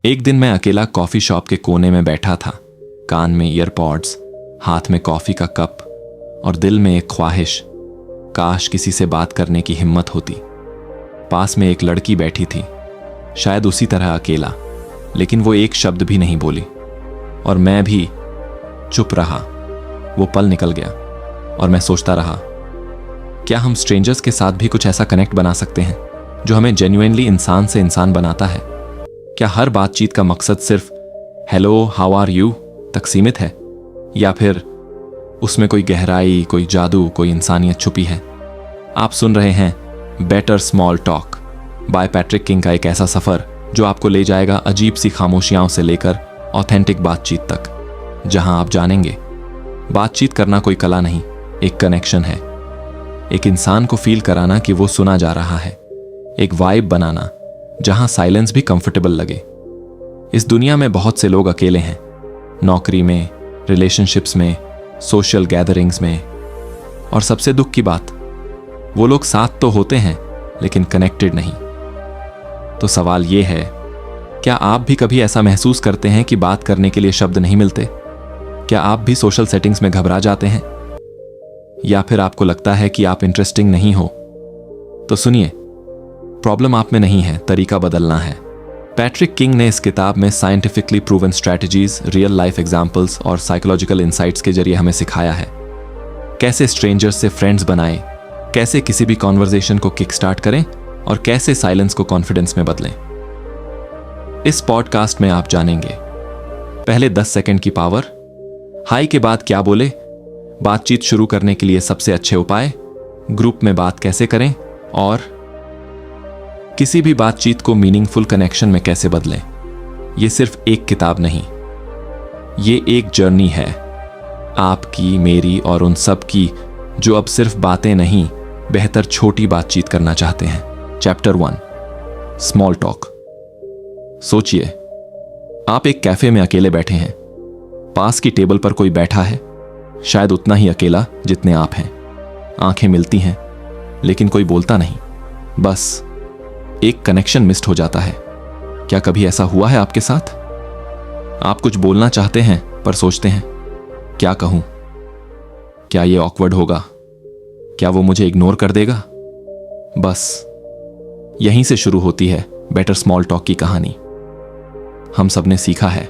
एक दिन मैं अकेला कॉफी शॉप के कोने में बैठा था, कान में ईयरपॉड्स, हाथ में कॉफी का कप और दिल में एक ख्वाहिश, काश किसी से बात करने की हिम्मत होती। पास में एक लड़की बैठी थी, शायद उसी तरह अकेला, लेकिन वो एक शब्द भी नहीं बोली और मैं भी चुप रहा। वो पल निकल गया और मैं सोचता रहा, क्या हम स्ट्रेंजर्स के साथ भी कुछ ऐसा कनेक्ट बना सकते हैं जो हमें जेन्युइनली इंसान से इंसान बनाता है? क्या हर बातचीत का मकसद सिर्फ हेलो हाउ आर यू तक सीमित है, या फिर उसमें कोई गहराई, कोई जादू, कोई इंसानियत छुपी है? आप सुन रहे हैं better small talk bye Patrick king का एक ऐसा सफर जो आपको ले जाएगा अजीब सी खामोशियों से लेकर ऑथेंटिक बातचीत तक, जहां आप जानेंगे बातचीत करना कोई कला नहीं, एक कनेक्शन है। एक इंसान को फील कराना कि वो सुना जा रहा है, एक वाइब बनाना जहां साइलेंस भी कंफर्टेबल लगे। इस दुनिया में बहुत से लोग अकेले हैं, नौकरी में, रिलेशनशिप्स में, सोशल गैदरिंग्स में, और सबसे दुख की बात, वो लोग साथ तो होते हैं लेकिन कनेक्टेड नहीं। तो सवाल ये है, क्या आप भी कभी ऐसा महसूस करते हैं कि बात करने के लिए शब्द नहीं मिलते? क्या आप भी सोशल सेटिंग्स में घबरा जाते हैं, या फिर आपको लगता है कि आप इंटरेस्टिंग नहीं हो? तो सुनिए, प्रॉब्लम आप में नहीं है, तरीका बदलना है। पैट्रिक किंग ने इस किताब में scientifically proven strategies, real life examples और साइकोलॉजिकल इंसाइट्स के जरिए हमें सिखाया है कैसे स्ट्रेंजर्स से फ्रेंड्स बनाएं, कैसे किसी भी कॉन्वर्जेशन को किक स्टार्ट करें और कैसे साइलेंस को कॉन्फिडेंस में बदलें। इस पॉडकास्ट में आप जानेंगे पहले 10 सेकंड की पावर, हाई के बाद क्या बोले, बातचीत शुरू करने के लिए सबसे अच्छे उपाय, ग्रुप में बात कैसे करें और किसी भी बातचीत को मीनिंगफुल कनेक्शन में कैसे बदलें। यह सिर्फ एक किताब नहीं, ये एक जर्नी है, आपकी, मेरी और उन सब की जो अब सिर्फ बातें नहीं, बेहतर छोटी बातचीत करना चाहते हैं। Chapter 1, small talk. सोचिए, आप एक कैफे में अकेले बैठे हैं, पास की टेबल पर कोई बैठा है, शायद उतना ही अकेला जितने आप हैं। आंखें मिलती हैं लेकिन कोई बोलता नहीं, बस एक कनेक्शन मिस्ड हो जाता है। क्या कभी ऐसा हुआ है आपके साथ? आप कुछ बोलना चाहते हैं पर सोचते हैं, क्या कहूं? क्या ये ऑकवर्ड होगा? क्या वो मुझे इग्नोर कर देगा? बस यहीं से शुरू होती है बेटर स्मॉल टॉक की कहानी। हम सब ने सीखा है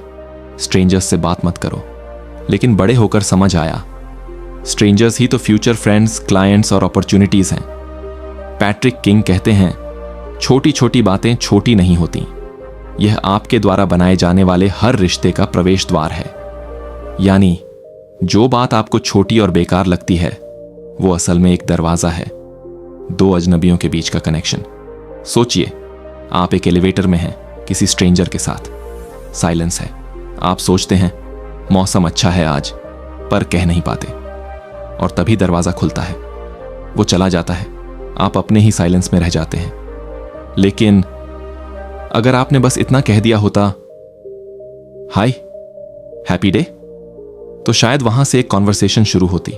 स्ट्रेंजर्स से बात मत करो, लेकिन बड़े होकर समझ आया स्ट्रेंजर्स ही तो फ्यूचर फ्रेंड्स, क्लाइंट्स और अपॉर्चुनिटीज हैं। पैट्रिक किंग कहते हैं, छोटी छोटी बातें छोटी नहीं होती, यह आपके द्वारा बनाए जाने वाले हर रिश्ते का प्रवेश द्वार है। यानी जो बात आपको छोटी और बेकार लगती है, वो असल में एक दरवाजा है, दो अजनबियों के बीच का कनेक्शन। सोचिए, आप एक एलिवेटर में हैं किसी स्ट्रेंजर के साथ, साइलेंस है, आप सोचते हैं मौसम अच्छा है आज, पर कह नहीं पाते, और तभी दरवाजा खुलता है, वो चला जाता है, आप अपने ही साइलेंस में रह जाते हैं। लेकिन अगर आपने बस इतना कह दिया होता, हाय, हैप्पी डे, तो शायद वहां से एक कॉन्वर्सेशन शुरू होती।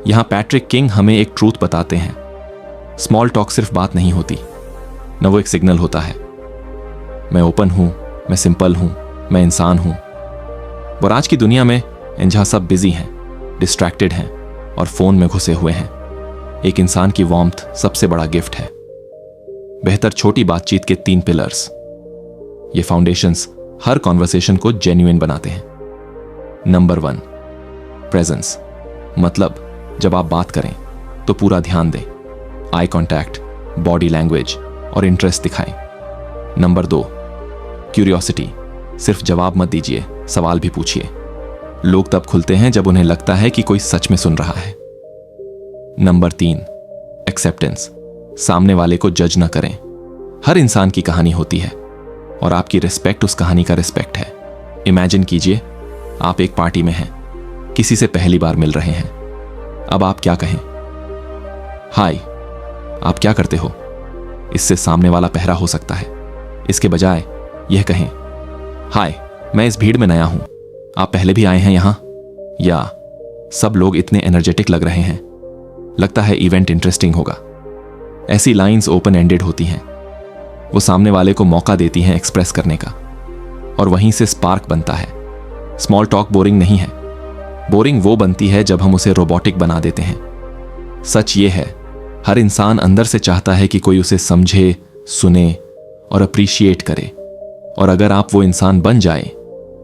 यहां पैट्रिक किंग हमें एक ट्रूथ बताते हैं, स्मॉल टॉक सिर्फ बात नहीं होती, न वो एक सिग्नल होता है, मैं ओपन हूं, मैं सिंपल हूं, मैं इंसान हूं। और आज की दुनिया में जहां सब बिजी हैं, डिस्ट्रैक्टेड हैं और फोन में घुसे हुए हैं, एक इंसान की वार्मथ सबसे बड़ा गिफ्ट है। बेहतर छोटी बातचीत के 3 पिलर्स, ये फाउंडेशंस हर कॉन्वर्सेशन को जेन्युइन बनाते हैं। नंबर 1, प्रेजेंस, मतलब जब आप बात करें तो पूरा ध्यान दें, आई कांटेक्ट, बॉडी लैंग्वेज और इंटरेस्ट दिखाएं। नंबर 2, क्यूरियोसिटी, सिर्फ जवाब मत दीजिए, सवाल भी पूछिए। लोग तब खुलते हैं जब उन्हें लगता है कि कोई सच में सुन रहा है। नंबर 3, एक्सेप्टेंस, सामने वाले को जज न करें, हर इंसान की कहानी होती है और आपकी रिस्पेक्ट उस कहानी का रिस्पेक्ट है। इमेजिन कीजिए, आप एक पार्टी में हैं, किसी से पहली बार मिल रहे हैं, अब आप क्या कहें? हाय, आप क्या करते हो? इससे सामने वाला पहरा हो सकता है। इसके बजाय यह कहें, हाय, मैं इस भीड़ में नया हूं, आप पहले भी आए हैं यहां? या सब लोग इतने एनर्जेटिक लग रहे हैं, लगता है इवेंट इंटरेस्टिंग होगा। ऐसी लाइंस ओपन एंडेड होती हैं, वो सामने वाले को मौका देती हैं एक्सप्रेस करने का। और वहीं से स्पार्क बनता है। स्मॉल टॉक बोरिंग नहीं है। बोरिंग वो बनती है जब हम उसे रोबोटिक बना देते हैं। सच ये है, हर इंसान अंदर से चाहता है कि कोई उसे समझे, सुने और अप्रिशिएट करे। और अगर आप वो इंसान बन जाए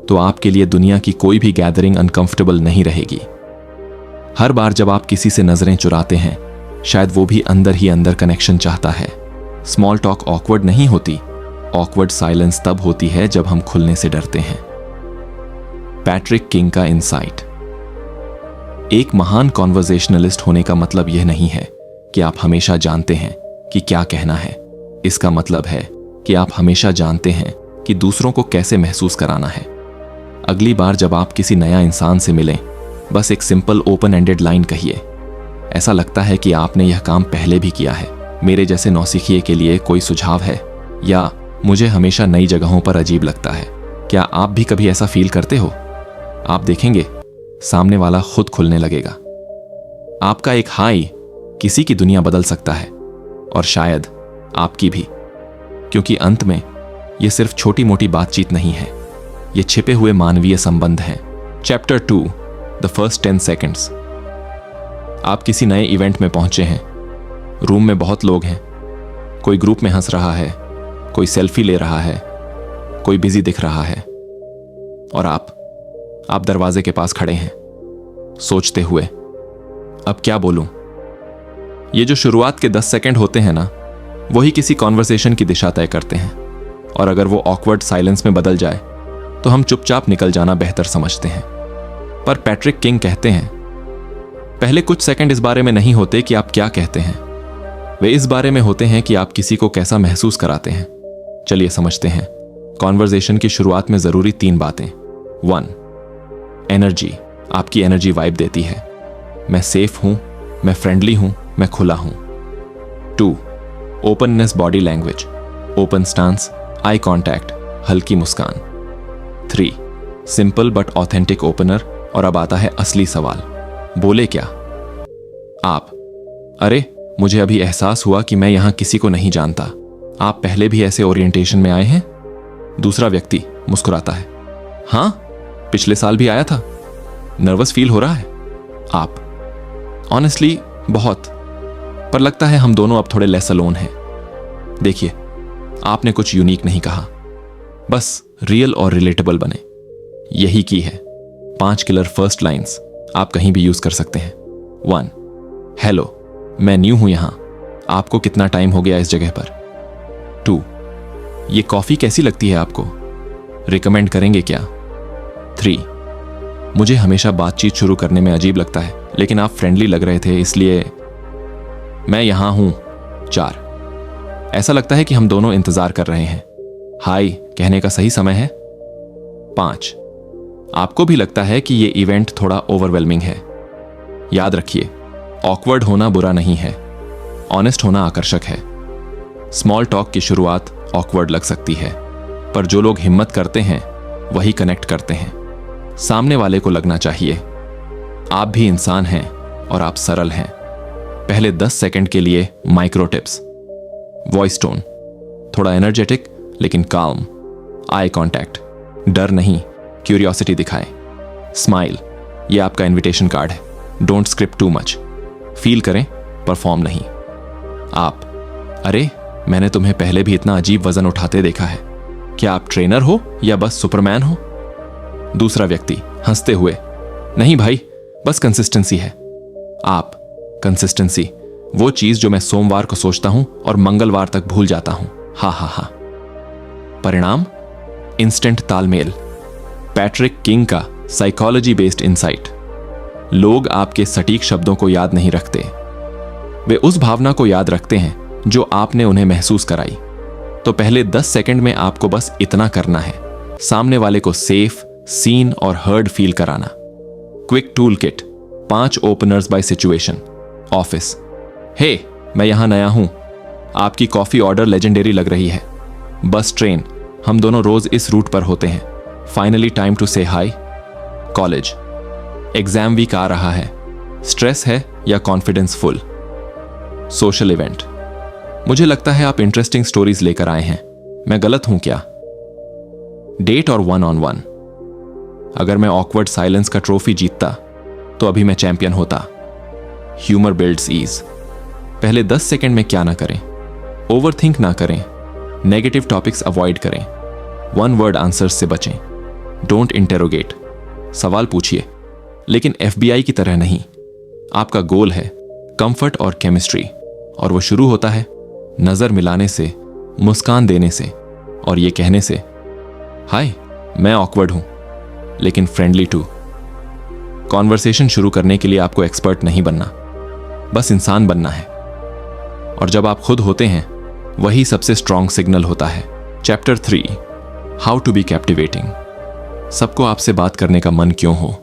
तो आपके लिए दुनिया की कोई भी गैदरिंग अनकंफर्टेबल नहीं रहेगी। हर बार जब आप किसी से नजरें चुराते हैं, शायद वो भी अंदर ही अंदर कनेक्शन चाहता है। स्मॉल टॉक ऑकवर्ड नहीं होती। ऑकवर्ड साइलेंस तब होती है जब हम खुलने से डरते हैं। पैट्रिक किंग का इनसाइट। एक महान कॉन्वर्सेशनलिस्ट होने का मतलब यह नहीं है कि आप हमेशा जानते हैं कि क्या कहना है। इसका मतलब है कि आप हमेशा जानते हैं कि दूसरों को कैसे महसूस कराना है। अगली बार जब आप किसी नया इंसान से मिलें, बस एक सिंपल ओपन एंडेड लाइन कहिए। ऐसा लगता है कि आपने यह काम पहले भी किया है। मेरे जैसे नौसिखिए के लिए कोई सुझाव है? या मुझे हमेशा नई जगहों पर अजीब लगता है। क्या आप भी कभी ऐसा फील करते हो? आप देखेंगे सामने वाला खुद खुलने लगेगा। आपका एक हाई किसी की दुनिया बदल सकता है, और शायद आपकी भी। क्योंकि अंत में यह सिर्फ छोटी मोटी बातचीत नहीं है, ये छिपे हुए मानवीय संबंध हैं। Chapter 2, the first 10 seconds. आप किसी नए इवेंट में पहुंचे हैं। रूम में बहुत लोग हैं। कोई ग्रुप में हंस रहा है, कोई सेल्फी ले रहा है, कोई बिजी दिख रहा है, और आप दरवाजे के पास खड़े हैं, सोचते हुए अब क्या बोलूं। ये जो शुरुआत के 10 सेकंड होते हैं ना, वही किसी कॉन्वर्सेशन की दिशा तय करते हैं। और अगर वो ऑकवर्ड साइलेंस में बदल जाए तो हम चुपचाप निकल जाना बेहतर समझते हैं। पर पैट्रिक किंग कहते हैं, पहले कुछ सेकंड इस बारे में नहीं होते कि आप क्या कहते हैं, वे इस बारे में होते हैं कि आप किसी को कैसा महसूस कराते हैं। चलिए समझते हैं। कॉन्वर्सेशन की शुरुआत में जरूरी 3 बातें। 1, एनर्जी। आपकी एनर्जी वाइब देती है। मैं सेफ हूं, मैं फ्रेंडली हूं, मैं खुला हूं। 2, openness, body language, open stance, eye contact, हल्की मुस्कान। 3, सिंपल बट ऑथेंटिक ओपनर। और अब आता है असली सवाल, बोले क्या आप? अरे मुझे अभी एहसास हुआ कि मैं यहां किसी को नहीं जानता। आप पहले भी ऐसे ओरिएंटेशन में आए हैं? दूसरा व्यक्ति मुस्कुराता है, हां, पिछले साल भी आया था। नर्वस फील हो रहा है? आप, ऑनेस्टली बहुत, पर लगता है हम दोनों अब थोड़े लेस अलोन हैं। देखिए, आपने कुछ यूनिक नहीं कहा, बस रियल और रिलेटेबल बने। यही की है। 5 किलर फर्स्ट लाइंस आप कहीं भी यूज कर सकते हैं। 1, हेलो, मैं न्यू हूं यहां, आपको कितना टाइम हो गया इस जगह पर? 2, ये कॉफी कैसी लगती है आपको, रिकमेंड करेंगे क्या? 3, मुझे हमेशा बातचीत शुरू करने में अजीब लगता है, लेकिन आप फ्रेंडली लग रहे थे इसलिए मैं यहां हूं। 4, ऐसा लगता है कि हम दोनों इंतजार कर रहे हैं, हाय कहने का सही समय है। 5, आपको भी लगता है कि ये इवेंट थोड़ा ओवरवेलमिंग है। याद रखिए, ऑकवर्ड होना बुरा नहीं है, ऑनेस्ट होना आकर्षक है। स्मॉल टॉक की शुरुआत ऑकवर्ड लग सकती है, पर जो लोग हिम्मत करते हैं वही कनेक्ट करते हैं। सामने वाले को लगना चाहिए आप भी इंसान हैं और आप सरल हैं। पहले 10 सेकंड के लिए माइक्रो टिप्स। वॉइस टोन थोड़ा एनर्जेटिक लेकिन काल्म। आई कॉन्टैक्ट, डर नहीं, क्यूरियोसिटी दिखाएं। स्माइल, ये आपका इनविटेशन कार्ड है, don't script too much. Feel करें, परफॉर्म नहीं। आप, अरे मैंने तुम्हें पहले भी इतना अजीब वजन उठाते देखा है, क्या आप ट्रेनर हो या बस सुपरमैन हो? दूसरा व्यक्ति हंसते हुए, नहीं भाई, बस कंसिस्टेंसी है। आप, कंसिस्टेंसी वो चीज जो मैं सोमवार को सोचता हूं और मंगलवार तक भूल जाता हूं। हा हा हा। परिणाम, इंस्टेंट तालमेल। पैट्रिक किंग का साइकोलॉजी बेस्ड इंसाइट। लोग आपके सटीक शब्दों को याद नहीं रखते, वे उस भावना को याद रखते हैं जो आपने उन्हें महसूस कराई। तो पहले 10 सेकंड में आपको बस इतना करना है, सामने वाले को सेफ, सीन और हर्ड फील कराना। Quick tool kit, 5 openers by situation. Office, hey मैं यहां नया हूं, आपकी कॉफी ऑर्डर लेजेंडरी लग रही है। बस, ट्रेन, हम दोनों रोज इस रूट पर होते हैं। फाइनली टाइम टू से हाई। कॉलेज, एग्जाम वीक आ रहा है, स्ट्रेस है या कॉन्फिडेंस फुल। सोशल इवेंट, मुझे लगता है आप इंटरेस्टिंग स्टोरीज लेकर आए हैं, मैं गलत हूं क्या? डेट और 1-on-1। अगर मैं ऑकवर्ड साइलेंस का ट्रॉफी जीतता तो अभी मैं चैंपियन होता। Humour builds ease. पहले 10 सेकंड में क्या ना करें, ओवरथिंक ना करें, नेगेटिव टॉपिक्स अवॉइड करें, 1 वर्ड आंसर्स से बचें, डोंट इंटेरोगेट, सवाल पूछिए लेकिन FBI की तरह नहीं। आपका गोल है कंफर्ट और केमिस्ट्री, और वो शुरू होता है नजर मिलाने से, मुस्कान देने से और ये कहने से, हाय मैं ऑकवर्ड हूं लेकिन फ्रेंडली टू। कॉन्वर्सेशन शुरू करने के लिए आपको एक्सपर्ट नहीं बनना, बस इंसान बनना है, और जब आप खुद होते हैं वही सबसे स्ट्रॉन्ग सिग्नल होता है। Chapter 3, how to be captivating. सबको आपसे बात करने का मन क्यों हो?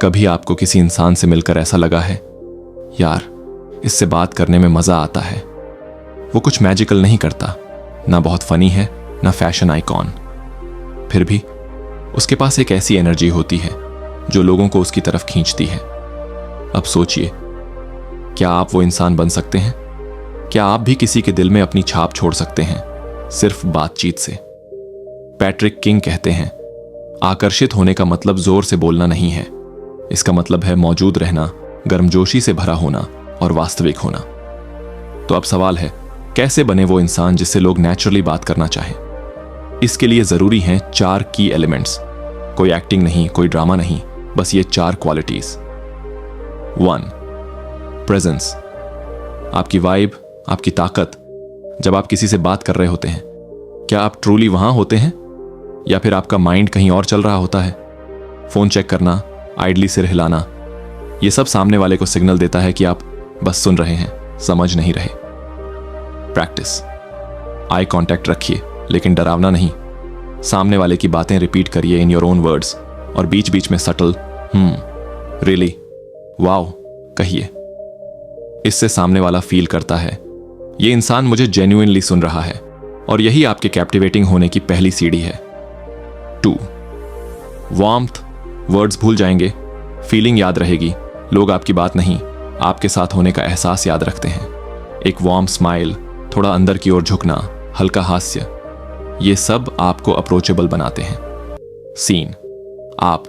कभी आपको किसी इंसान से मिलकर ऐसा लगा है, यार इससे बात करने में मजा आता है? वो कुछ मैजिकल नहीं करता, ना बहुत फनी है, ना फैशन आइकॉन, फिर भी उसके पास एक ऐसी एनर्जी होती है जो लोगों को उसकी तरफ खींचती है। अब सोचिए, क्या आप वो इंसान बन सकते हैं? क्या आप भी किसी के दिल में अपनी छाप छोड़ सकते हैं सिर्फ बातचीत से? पैट्रिक किंग कहते हैं, आकर्षित होने का मतलब जोर से बोलना नहीं है, इसका मतलब है मौजूद रहना, गर्मजोशी से भरा होना और वास्तविक होना। तो अब सवाल है, कैसे बने वो इंसान जिससे लोग नेचुरली बात करना चाहें? इसके लिए जरूरी हैं 4 की एलिमेंट्स। कोई एक्टिंग नहीं, कोई ड्रामा नहीं, बस ये 4 क्वालिटीज। 1, प्रेजेंस। आपकी वाइब, आपकी ताकत। जब आप किसी से बात कर रहे होते हैं, क्या आप ट्रूली वहां होते हैं या फिर आपका माइंड कहीं और चल रहा होता है? फोन चेक करना, आइडली सिर हिलाना, यह सब सामने वाले को सिग्नल देता है कि आप बस सुन रहे हैं, समझ नहीं रहे। प्रैक्टिस। आई कांटेक्ट रखिए लेकिन डरावना नहीं। सामने वाले की बातें रिपीट करिए इन योर ओन वर्ड्स, और बीच बीच में सटल रियली, वाओ कहिए। इससे सामने वाला फील करता है ये इंसान मुझे जेन्युइनली सुन रहा है, और यही आपके कैप्टिवेटिंग होने की पहली सीढ़ी है। 2, वार्मथ। वर्ड्स भूल जाएंगे, फीलिंग याद रहेगी। लोग आपकी बात नहीं, आपके साथ होने का एहसास याद रखते हैं। एक वार्म स्माइल, थोड़ा अंदर की ओर झुकना, हल्का हास्य, ये सब आपको अप्रोचेबल बनाते हैं। सीन। आप,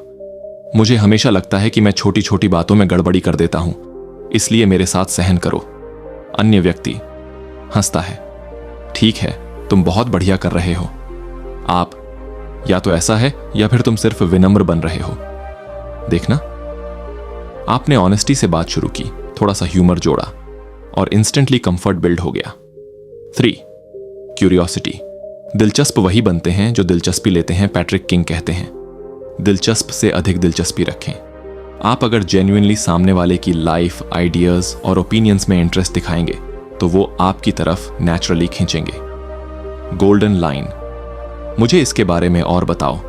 मुझे हमेशा लगता है कि मैं छोटी छोटी बातों में गड़बड़ी कर देता हूं, इसलिए मेरे साथ सहन करो। अन्य व्यक्ति हंसता है, ठीक है तुम बहुत बढ़िया कर रहे हो। आप, या तो ऐसा है या फिर तुम सिर्फ विनम्र बन रहे हो। देखना, आपने ऑनेस्टी से बात शुरू की, थोड़ा सा ह्यूमर जोड़ा और इंस्टेंटली कंफर्ट बिल्ड हो गया। 3, क्यूरियोसिटी। दिलचस्प वही बनते हैं जो दिलचस्पी लेते हैं, पैट्रिक किंग कहते हैं। दिलचस्प से अधिक दिलचस्पी रखें। आप अगर जेन्युइनली सामने वाले की लाइफ, आइडियाज और ओपिनियंस में इंटरेस्ट दिखाएंगे तो वो आपकी तरफ नेचुरली खींचेंगे। Golden line. मुझे इसके बारे में और बताओ।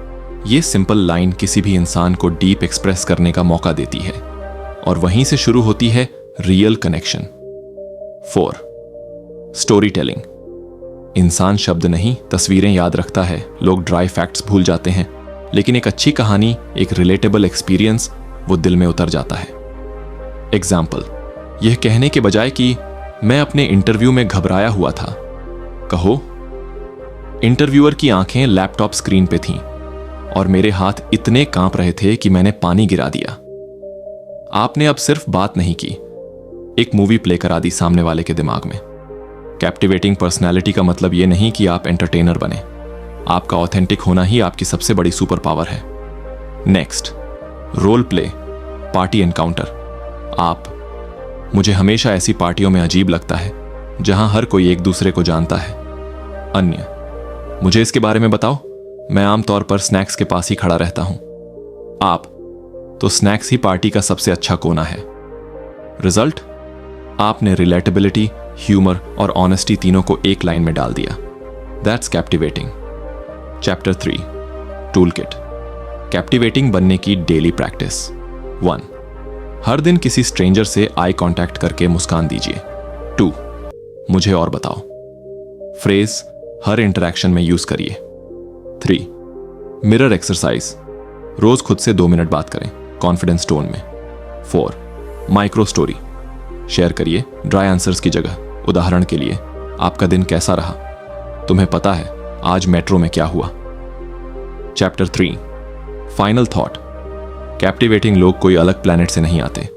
ये सिंपल लाइन किसी भी इंसान को डीप एक्सप्रेस करने का मौका देती है, और वहीं से शुरू होती है रियल कनेक्शन। 4, story telling. इंसान शब्द नहीं, तस्वीरें याद रखता है। लोग ड्राई फैक्ट्स भूल जाते हैं, लेकिन एक अच्छी कहानी, एक रिलेटेबल एक्सपीरियंस, वो दिल में उतर जाता है। एग्जाम्पल, यह कहने के बजाय कि मैं अपने इंटरव्यू में घबराया हुआ था, कहो इंटरव्यूअर की आंखें लैपटॉप स्क्रीन पे थीं और मेरे हाथ इतने कांप रहे थे कि मैंने पानी गिरा दिया। आपने अब सिर्फ बात नहीं की, एक मूवी प्ले करा दी सामने वाले के दिमाग में। कैप्टिवेटिंग पर्सनैलिटी का मतलब यह नहीं कि आप एंटरटेनर बने, आपका ऑथेंटिक होना ही आपकी सबसे बड़ी सुपर पावर है। Next, role play, party encounter. आप, मुझे हमेशा ऐसी पार्टियों में अजीब लगता है जहां हर कोई एक दूसरे को जानता है। अन्य, मुझे इसके बारे में बताओ। मैं आमतौर पर स्नैक्स के पास ही खड़ा रहता हूं। आप, तो स्नैक्स ही पार्टी का सबसे अच्छा कोना है। रिजल्ट, आपने रिलेटेबिलिटी, ह्यूमर और ऑनेस्टी तीनों को एक लाइन में डाल दिया। That's captivating. Chapter 3, tool kit. Captivating बनने की डेली प्रैक्टिस। 1, हर दिन किसी स्ट्रेंजर से आई कांटेक्ट करके मुस्कान दीजिए। 2, मुझे और बताओ। फ्रेज हर इंटरैक्शन में यूज करिए। 3, मिरर एक्सरसाइज, रोज खुद से 2 मिनट बात करें कॉन्फिडेंस टोन में। 4, माइक्रो स्टोरी, शेयर करिए ड्राई आंसर्स की जगह। उदाहरण के लिए, आपका दिन कैसा रहा? तुम्हें पता है आज मेट्रो में क्या हुआ? Chapter 3 final thought. कैप्टिवेटिंग लोग कोई अलग प्लैनेट से नहीं आते,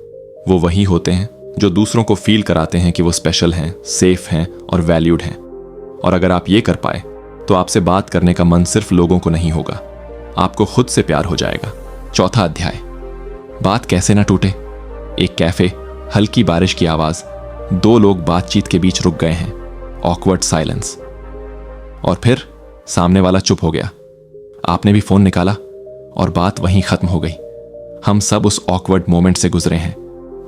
वो वही होते हैं जो दूसरों को फील कराते हैं कि वो स्पेशल हैं, सेफ हैं और वैल्यूड हैं। और अगर आप ये कर पाए तो आपसे बात करने का मन सिर्फ लोगों को नहीं होगा, आपको खुद से प्यार हो जाएगा। चौथा अध्याय, बात कैसे ना टूटे। एक कैफे, हल्की बारिश की आवाज, दो लोग बातचीत के बीच रुक गए हैं, ऑकवर्ड साइलेंस। और फिर सामने वाला चुप हो गया। आपने भी फोन निकाला और बात वहीं खत्म हो गई। हम सब उस ऑकवर्ड मोमेंट से गुजरे हैं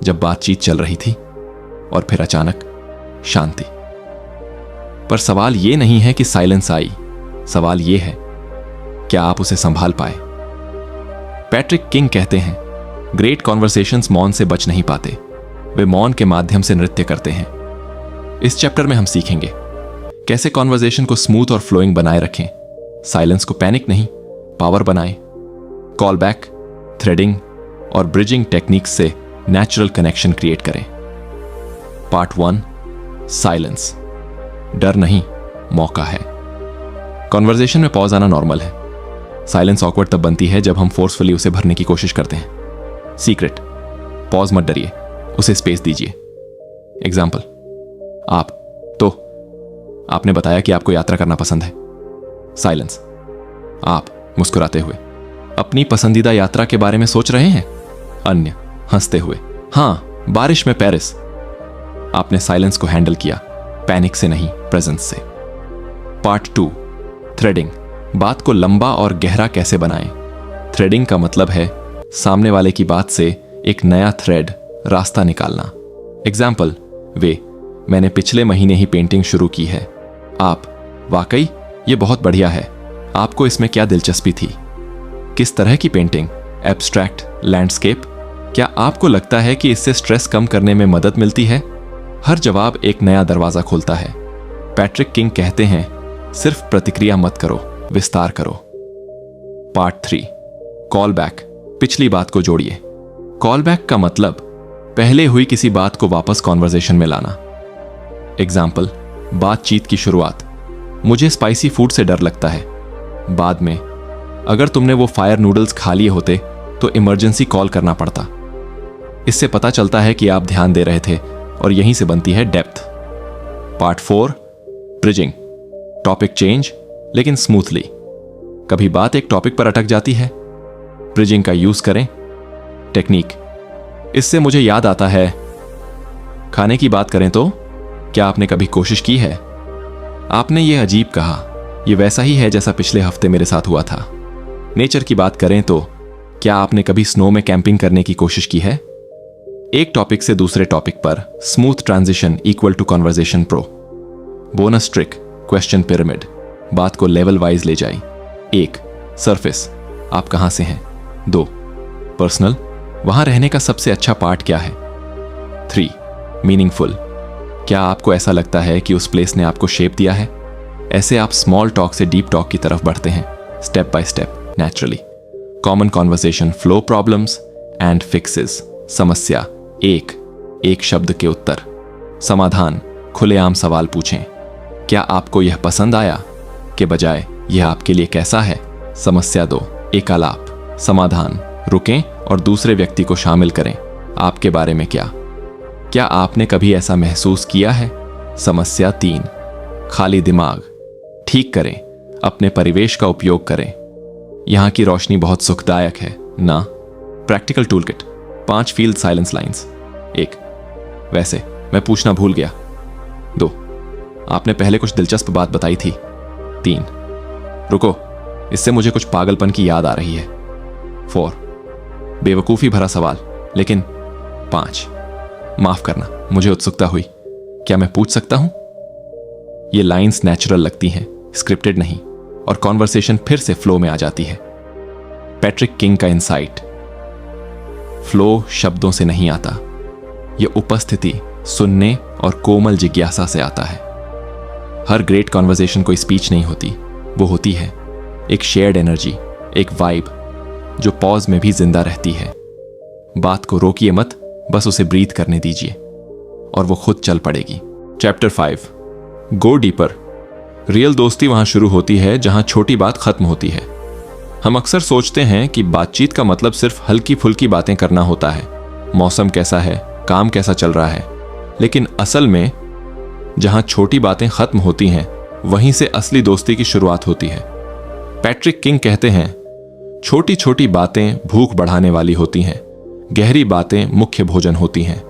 जब बातचीत चल रही थी और फिर अचानक शांति। पर सवाल यह नहीं है कि साइलेंस आई, सवाल यह है क्या आप उसे संभाल पाए। पैट्रिक किंग कहते हैं, ग्रेट कॉन्वर्सेशंस मौन से बच नहीं पाते, वे मौन के माध्यम से नृत्य करते हैं। इस चैप्टर में हम सीखेंगे कैसे कॉन्वर्सेशन को स्मूथ और फ्लोइंग बनाए रखें, साइलेंस को पैनिक नहीं पावर बनाएं, कॉल बैक, थ्रेडिंग और ब्रिजिंग टेक्निक्स से नेचुरल कनेक्शन क्रिएट करें। Part 1, silence. डर नहीं, मौका है। कॉन्वर्सेशन में पॉज आना नॉर्मल है। साइलेंस ऑकवर्ड तब बनती है जब हम फोर्सफुली उसे भरने की कोशिश करते हैं। सीक्रेट, पॉज मत डरिए, उसे स्पेस दीजिए। एग्जाम्पल, आपने बताया कि आपको यात्रा करना पसंद है। साइलेंस, आप मुस्कुराते हुए, अपनी पसंदीदा यात्रा के बारे में सोच रहे हैं। अन्य हंसते हुए, हां, बारिश में पेरिस। आपने साइलेंस को हैंडल किया, पैनिक से नहीं, प्रेजेंस से। Part 2, threading. बात को लंबा और गहरा कैसे बनाएं। थ्रेडिंग का मतलब है सामने वाले की बात से एक नया थ्रेड, रास्ता निकालना। एग्जाम्पल, मैंने पिछले महीने ही पेंटिंग शुरू की है। आप, वाकई ये बहुत बढ़िया है, आपको इसमें क्या दिलचस्पी थी। किस तरह की पेंटिंग, एब्स्ट्रैक्ट, लैंडस्केप। क्या आपको लगता है कि इससे स्ट्रेस कम करने में मदद मिलती है। हर जवाब एक नया दरवाजा खोलता है। पैट्रिक किंग कहते हैं, सिर्फ प्रतिक्रिया मत करो, विस्तार करो। Part 3, call back. पिछली बात को जोड़िए। कॉल बैक का मतलब पहले हुई किसी बात को वापस कॉन्वर्सेशन में लाना। एग्जाम्पल, बातचीत की शुरुआत, मुझे स्पाइसी फूड से डर लगता है। बाद में, अगर तुमने वो फायर नूडल्स खा लिए होते तो इमरजेंसी कॉल करना पड़ता। इससे पता चलता है कि आप ध्यान दे रहे थे और यहीं से बनती है depth. Part 4, bridging. Topic change लेकिन स्मूथली। कभी बात एक टॉपिक पर अटक जाती है, ब्रिजिंग का यूज करें। टेक्निक, इससे मुझे याद आता है, खाने की बात करें तो क्या आपने कभी कोशिश की है। आपने ये अजीब कहा, ये वैसा ही है जैसा पिछले हफ्ते मेरे साथ हुआ था। नेचर की बात करें तो क्या आपने कभी स्नो में कैंपिंग करने की कोशिश की है। एक टॉपिक से दूसरे टॉपिक पर smooth transition equal to conversation pro. Bonus trick, question pyramid. बात को लेवल वाइज ले जाए। 1, सरफेस, आप कहां से हैं। 2, पर्सनल, वहां रहने का सबसे अच्छा पार्ट क्या है। 3, मीनिंगफुल, क्या आपको ऐसा लगता है कि उस प्लेस ने आपको शेप दिया है। ऐसे आप स्मॉल टॉक से डीप टॉक की तरफ बढ़ते हैं, step by step, naturally. Common conversation flow problems and fixes. समस्या, एक शब्द के उत्तर। समाधान, खुलेआम सवाल पूछें। क्या आपको यह पसंद आया के बजाय यह आपके लिए कैसा है। समस्या 2, एक आलाप। समाधान, रुकें और दूसरे व्यक्ति को शामिल करें। आपके बारे में क्या आपने कभी ऐसा महसूस किया है। समस्या 3, खाली दिमाग। ठीक करें, अपने परिवेश का उपयोग करें। यहां की रोशनी बहुत सुखदायक है ना। Practical toolkit, 5 field silence lines. 1, वैसे मैं पूछना भूल गया। 2, आपने पहले कुछ दिलचस्प बात बताई थी। 3, रुको, इससे मुझे कुछ पागलपन की याद आ रही है। 4, बेवकूफी भरा सवाल लेकिन। 5, माफ करना, मुझे उत्सुकता हुई, क्या मैं पूछ सकता हूं। ये लाइंस नेचुरल लगती हैं, स्क्रिप्टेड नहीं, और कॉन्वर्सेशन फिर से फ्लो में आ जाती है। पैट्रिक किंग का इंसाइट, फ्लो शब्दों से नहीं आता, यह उपस्थिति, सुनने और कोमल जिज्ञासा से आता है। हर ग्रेट कॉन्वर्सेशन कोई स्पीच नहीं होती, वो होती है एक शेयर्ड एनर्जी, एक वाइब जो पॉज में भी जिंदा रहती है। बात को रोकिए मत, बस उसे ब्रीथ करने दीजिए और वो खुद चल पड़ेगी। Chapter 5, go deeper. रियल दोस्ती वहां शुरू होती है जहां छोटी बात खत्म होती है। हम अक्सर सोचते हैं कि बातचीत का मतलब सिर्फ हल्की फुल्की बातें करना होता है, मौसम कैसा है, काम कैसा चल रहा है। लेकिन असल में जहां छोटी बातें खत्म होती हैं, वहीं से असली दोस्ती की शुरुआत होती है। पैट्रिक किंग कहते हैं, छोटी छोटी बातें भूख बढ़ाने वाली होती हैं, गहरी बातें मुख्य भोजन होती हैं,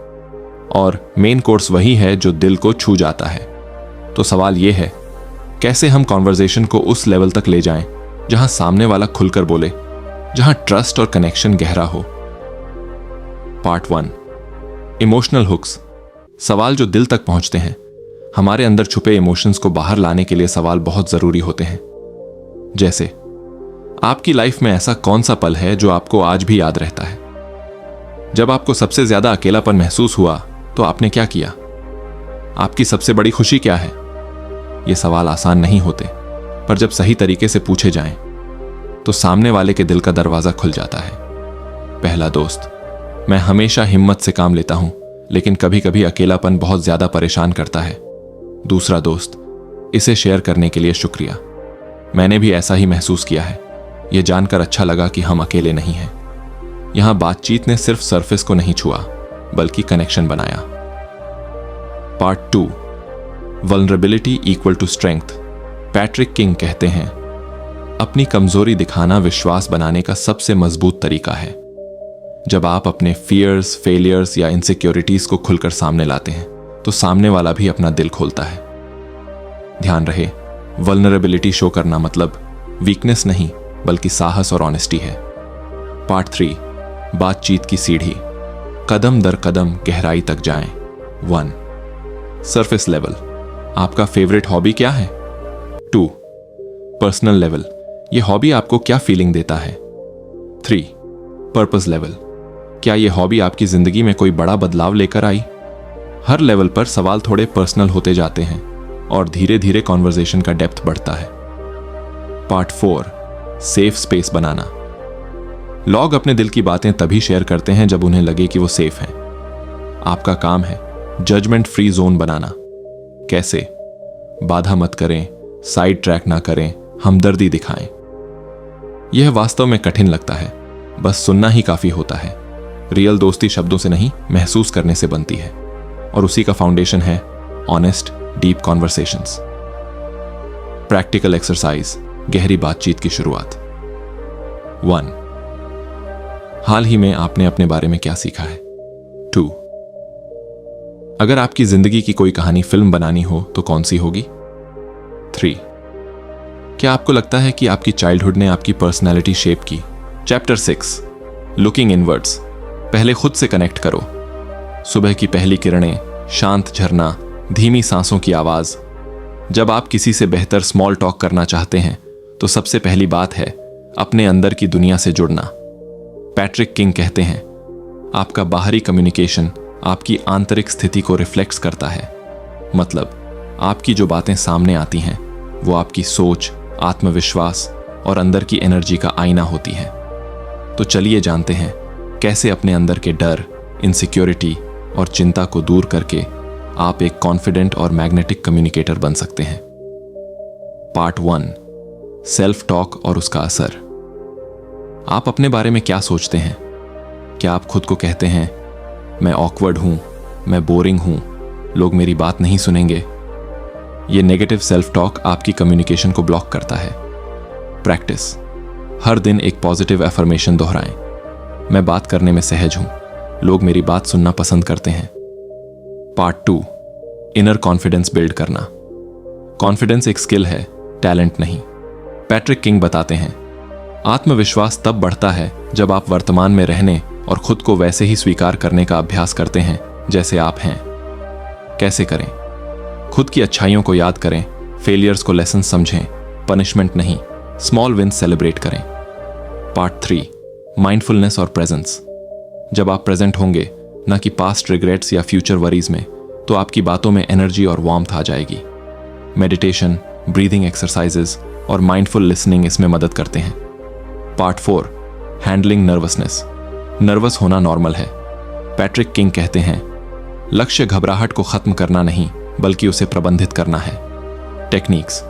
और मेन कोर्स वही है जो दिल को छू जाता है। तो सवाल यह है, कैसे हम कॉन्वर्सेशन को उस लेवल तक ले जाएं जहां सामने वाला खुलकर बोले, जहां ट्रस्ट और कनेक्शन गहरा हो। पार्ट 1, इमोशनल हुक्स, सवाल जो दिल तक पहुंचते हैं। हमारे अंदर छुपे इमोशंस को बाहर लाने के लिए सवाल बहुत जरूरी होते हैं। जैसे, आपकी लाइफ में ऐसा कौन सा पल है जो आपको आज भी याद रहता है? जब आपको सबसे ज्यादा अकेलापन महसूस हुआ तो आपने क्या किया? आपकी सबसे बड़ी खुशी क्या है? ये सवाल आसान नहीं होते, पर जब सही तरीके से पूछे जाएं, तो सामने वाले के दिल का दरवाजा खुल जाता है। पहला दोस्त, मैं हमेशा हिम्मत से काम लेता हूं, लेकिन कभी कभी अकेलापन बहुत ज्यादा परेशान करता है। दूसरा दोस्त, इसे शेयर करने के लिए शुक्रिया, मैंने भी ऐसा ही महसूस किया है। यह जानकर अच्छा लगा कि हम अकेले नहीं हैं। यहां बातचीत ने सिर्फ सरफेस को नहीं छुआ, बल्कि कनेक्शन बनाया। Part 2, vulnerability equal to strength. Patrick King कहते हैं, अपनी कमजोरी दिखाना विश्वास बनाने का सबसे मजबूत तरीका है। जब आप अपने फियर्स, फेलियर्स या इनसिक्योरिटीज को खुलकर सामने लाते हैं, तो सामने वाला भी अपना दिल खोलता है। ध्यान रहे, वल्नरेबिलिटी शो करना मतलब वीकनेस नहीं, बल्कि साहस और ऑनेस्टी है। पार्ट 3, बातचीत की सीढ़ी, कदम दर कदम गहराई तक जाएं। 1, सरफेस लेवल, आपका फेवरेट हॉबी क्या है? 2, पर्सनल लेवल, यह हॉबी आपको क्या फीलिंग देता है? 3, पर्पस लेवल, क्या यह हॉबी आपकी जिंदगी में कोई बड़ा बदलाव लेकर आई? हर लेवल पर सवाल थोड़े पर्सनल होते जाते हैं और धीरे धीरे कॉन्वर्सेशन का डेप्थ बढ़ता है। पार्ट 4, सेफ स्पेस बनाना। लोग अपने दिल की बातें तभी शेयर करते हैं जब उन्हें लगे कि वो सेफ हैं। आपका काम है जजमेंट फ्री जोन बनाना। कैसे? बाधा मत करें, साइड ट्रैक ना करें, हमदर्दी दिखाएं। यह वास्तव में कठिन लगता है, बस सुनना ही काफी होता है। रियल दोस्ती शब्दों से नहीं, महसूस करने से बनती है, और उसी का फाउंडेशन है honest deep conversations. Practical exercise, गहरी बातचीत की शुरुआत। 1, हाल ही में आपने अपने बारे में क्या सीखा है? 2, अगर आपकी जिंदगी की कोई कहानी फिल्म बनानी हो तो कौन सी होगी? 3, क्या आपको लगता है कि आपकी चाइल्डहुड ने आपकी पर्सनैलिटी शेप की? चैप्टर 6, लुकिंग इनवर्ड्स, पहले खुद से कनेक्ट करो। सुबह की पहली किरणें, शांत झरना, धीमी सांसों की आवाज। जब आप किसी से बेहतर स्मॉल टॉक करना चाहते हैं, तो सबसे पहली बात है अपने अंदर की दुनिया से जुड़ना। पैट्रिक किंग कहते हैं, आपका बाहरी कम्युनिकेशन आपकी आंतरिक स्थिति को रिफ्लेक्ट करता है। मतलब, आपकी जो बातें सामने आती हैं, वो आपकी सोच, आत्मविश्वास और अंदर की एनर्जी का आईना होती है। तो चलिए जानते हैं कैसे अपने अंदर के डर, इनसिक्योरिटी और चिंता को दूर करके आप एक कॉन्फिडेंट और मैग्नेटिक कम्युनिकेटर बन सकते हैं। पार्ट 1, सेल्फ टॉक और उसका असर। आप अपने बारे में क्या सोचते हैं? क्या आप खुद को कहते हैं, मैं ऑकवर्ड हूं, मैं बोरिंग हूं, लोग मेरी बात नहीं सुनेंगे? यह नेगेटिव सेल्फ टॉक आपकी कम्युनिकेशन को ब्लॉक करता है। प्रैक्टिस, हर दिन एक पॉजिटिव एफर्मेशन दोहराएं। मैं बात करने में सहज हूं, लोग मेरी बात सुनना पसंद करते हैं। पार्ट 2, इनर कॉन्फिडेंस बिल्ड करना। कॉन्फिडेंस एक स्किल है, टैलेंट नहीं। पैट्रिक किंग बताते हैं, आत्मविश्वास तब बढ़ता है जब आप वर्तमान में रहने और खुद को वैसे ही स्वीकार करने का अभ्यास करते हैं जैसे आप हैं। कैसे करें? खुद की अच्छाइयों को याद करें, फेलियर्स को लेसन समझें, पनिशमेंट नहीं, स्मॉल विन्स सेलिब्रेट करें। पार्ट 3, माइंडफुलनेस और प्रेजेंस। जब आप प्रेजेंट होंगे, न कि पास्ट रिग्रेट्स या फ्यूचर वरीज में, तो आपकी बातों में एनर्जी और वार्मथ आ जाएगी। मेडिटेशन, ब्रीदिंग एक्सरसाइजेस और माइंडफुल लिसनिंग इसमें मदद करते हैं। Part 4, handling nervousness. नर्वस होना नॉर्मल है। पैट्रिक किंग कहते हैं, लक्ष्य घबराहट को खत्म करना नहीं, बल्कि उसे प्रबंधित करना है। टेक्निक्स,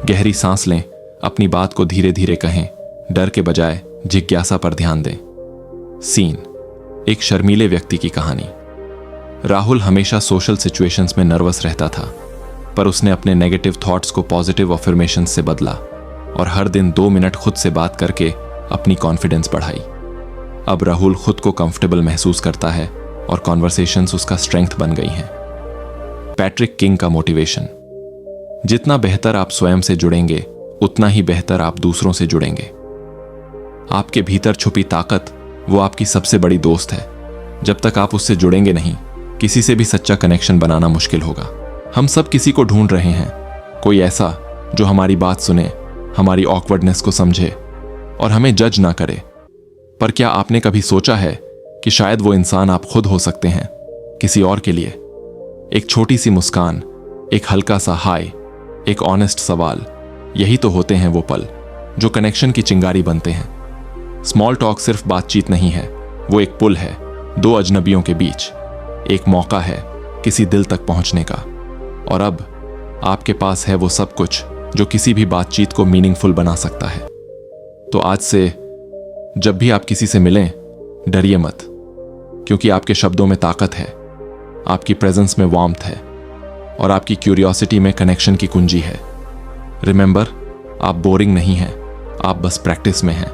गहरी सांस लें, अपनी बात को धीरे धीरे कहें, डर के बजाय जिज्ञासा पर ध्यान दें। सीन, एक शर्मीले व्यक्ति की कहानी। राहुल हमेशा सोशल सिचुएशंस में नर्वस रहता था, पर उसने अपने नेगेटिव थॉट्स को पॉजिटिव अफर्मेशंस से बदला और हर दिन 2 मिनट खुद से बात करके अपनी कॉन्फिडेंस बढ़ाई। अब राहुल खुद को कंफर्टेबल महसूस करता है और कॉन्वर्सेशंस उसका स्ट्रेंथ बन गई हैं। पैट्रिक किंग का मोटिवेशन। जितना बेहतर आप स्वयं से जुड़ेंगे, उतना ही बेहतर आप दूसरों से जुड़ेंगे। आपके भीतर छुपी ताकत वो आपकी सबसे बड़ी दोस्त है। जब तक आप उससे जुड़ेंगे नहीं, किसी से भी सच्चा कनेक्शन बनाना मुश्किल होगा। हम सब किसी को ढूंढ रहे हैं, कोई ऐसा जो हमारी बात सुने, हमारी ऑकवर्डनेस को समझे और हमें जज ना करे। पर क्या आपने कभी सोचा है कि शायद वो इंसान आप खुद हो सकते हैं किसी और के लिए? एक छोटी सी मुस्कान, एक हल्का सा हाय, एक ऑनेस्ट सवाल, यही तो होते हैं वो पल जो कनेक्शन की चिंगारी बनते हैं। स्मॉल टॉक सिर्फ बातचीत नहीं है, वो एक पुल है 2 अजनबियों के बीच, एक मौका है किसी दिल तक पहुंचने का। और अब आपके पास है वो सब कुछ जो किसी भी बातचीत को मीनिंगफुल बना सकता है। तो आज से जब भी आप किसी से मिलें, डरिए मत, क्योंकि आपके शब्दों में ताकत है, आपकी प्रेजेंस में वार्मथ है और आपकी क्यूरियोसिटी में कनेक्शन की कुंजी है। रिमेंबर, आप बोरिंग नहीं हैं, आप बस प्रैक्टिस में हैं,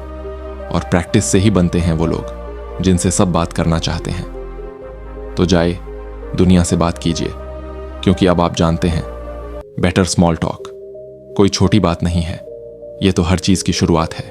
और प्रैक्टिस से ही बनते हैं वो लोग जिनसे सब बात करना चाहते हैं। तो जाए दुनिया से बात कीजिए, क्योंकि अब आप जानते हैं, बेटर स्मॉल टॉक कोई छोटी बात नहीं है, ये तो हर चीज की शुरुआत है।